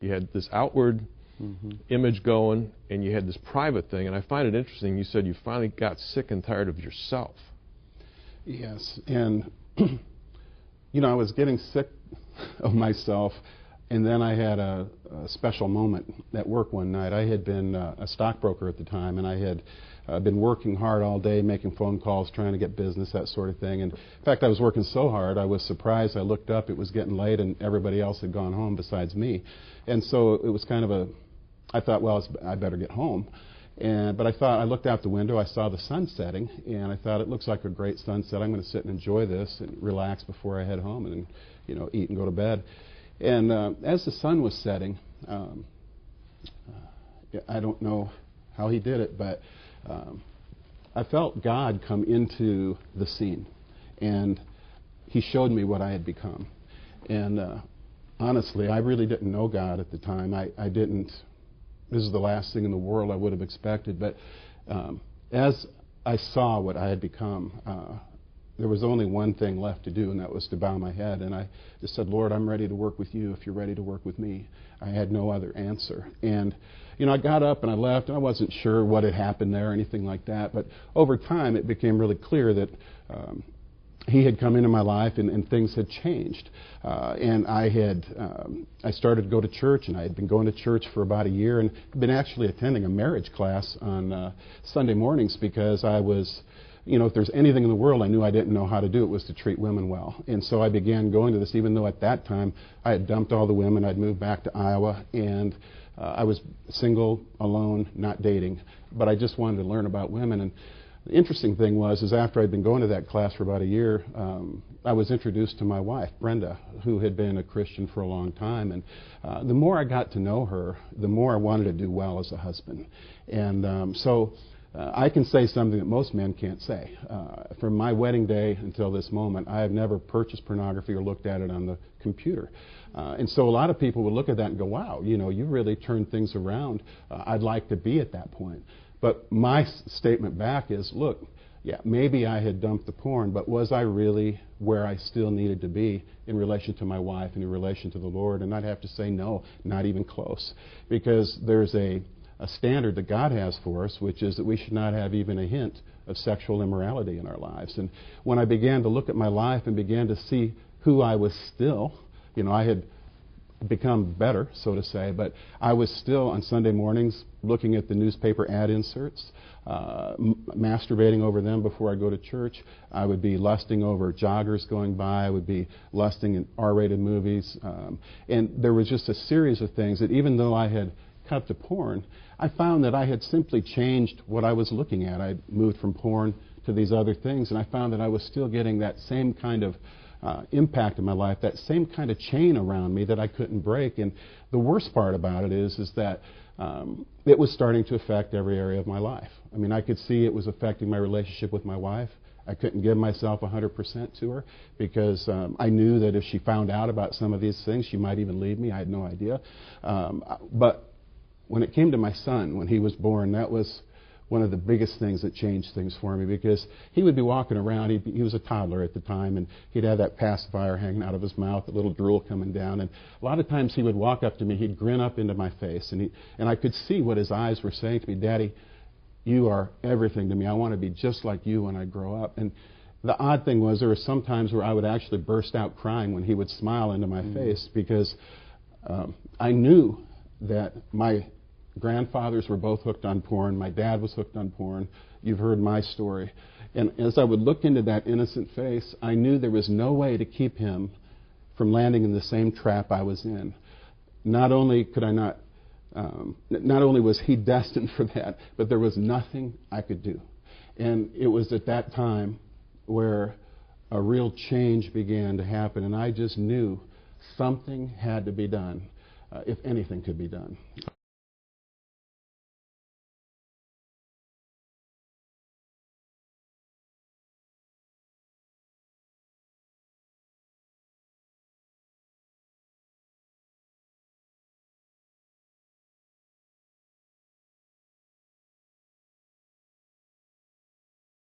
You had this outward image going, and you had this private thing. And I find it interesting, you said you finally got sick and tired of yourself. Yes, and I was getting sick of myself, and then I had a special moment at work one night. I had been a stockbroker at the time, and I had been working hard all day, making phone calls, trying to get business, that sort of thing. And in fact, I was working so hard, I was surprised. I looked up, it was getting late, and everybody else had gone home besides me. And so it was kind of I thought, well, I better get home. But I looked out the window, I saw the sun setting, and I thought, it looks like a great sunset. I'm going to sit and enjoy this and relax before I head home and, eat and go to bed. And as the sun was setting, I don't know how he did it, but I felt God come into the scene, and he showed me what I had become. And honestly, I really didn't know God at the time. I didn't. This is the last thing in the world I would have expected. But as I saw what I had become, there was only one thing left to do, and that was to bow my head. And I just said, Lord, I'm ready to work with you if you're ready to work with me. I had no other answer. And, I got up and I left, and I wasn't sure what had happened there or anything like that. But over time, it became really clear that he had come into my life, and things had changed. And I started to go to church, and I had been going to church for about a year, and been actually attending a marriage class on Sunday mornings, because I was, if there's anything in the world I knew I didn't know how to do, it was to treat women well. And so I began going to this, even though at that time I had dumped all the women. I'd moved back to Iowa, and I was single, alone, not dating. But I just wanted to learn about women. And the interesting thing is after I'd been going to that class for about a year, I was introduced to my wife, Brenda, who had been a Christian for a long time. And the more I got to know her, the more I wanted to do well as a husband. And so I can say something that most men can't say. From my wedding day until this moment, I have never purchased pornography or looked at it on the computer. And so a lot of people would look at that and go, wow, you really turned things around. I'd like to be at that point. But my statement back is, look, yeah, maybe I had dumped the porn, but was I really where I still needed to be in relation to my wife and in relation to the Lord? And I'd have to say no, not even close. Because there's a standard that God has for us, which is that we should not have even a hint of sexual immorality in our lives. And when I began to look at my life and began to see who I was still, I had become better, so to say, but I was still on Sunday mornings looking at the newspaper ad inserts, masturbating over them before I go to church. I would be lusting over joggers going by. I would be lusting in R-rated movies. And there was just a series of things that even though I had cut to porn, I found that I had simply changed what I was looking at. I moved from porn to these other things, and I found that I was still getting that same kind of impact in my life, that same kind of chain around me that I couldn't break. And the worst part about it is that it was starting to affect every area of my life. I mean, I could see it was affecting my relationship with my wife. I couldn't give myself 100% to her because I knew that if she found out about some of these things, she might even leave me. I had no idea. But when it came to my son, when he was born, that was one of the biggest things that changed things for me, because he would be walking around. He was a toddler at the time, and he'd have that pacifier hanging out of his mouth, a little drool coming down. And a lot of times he would walk up to me, he'd grin up into my face, and I could see what his eyes were saying to me, Daddy, you are everything to me. I want to be just like you when I grow up. And the odd thing was there were some times where I would actually burst out crying when he would smile into my face, because I knew that my grandfathers were both hooked on porn. My dad was hooked on porn. You've heard my story. And as I would look into that innocent face, I knew there was no way to keep him from landing in the same trap I was in. Not only was he destined for that, but there was nothing I could do. And it was at that time where a real change began to happen, and I just knew something had to be done. If anything could be done.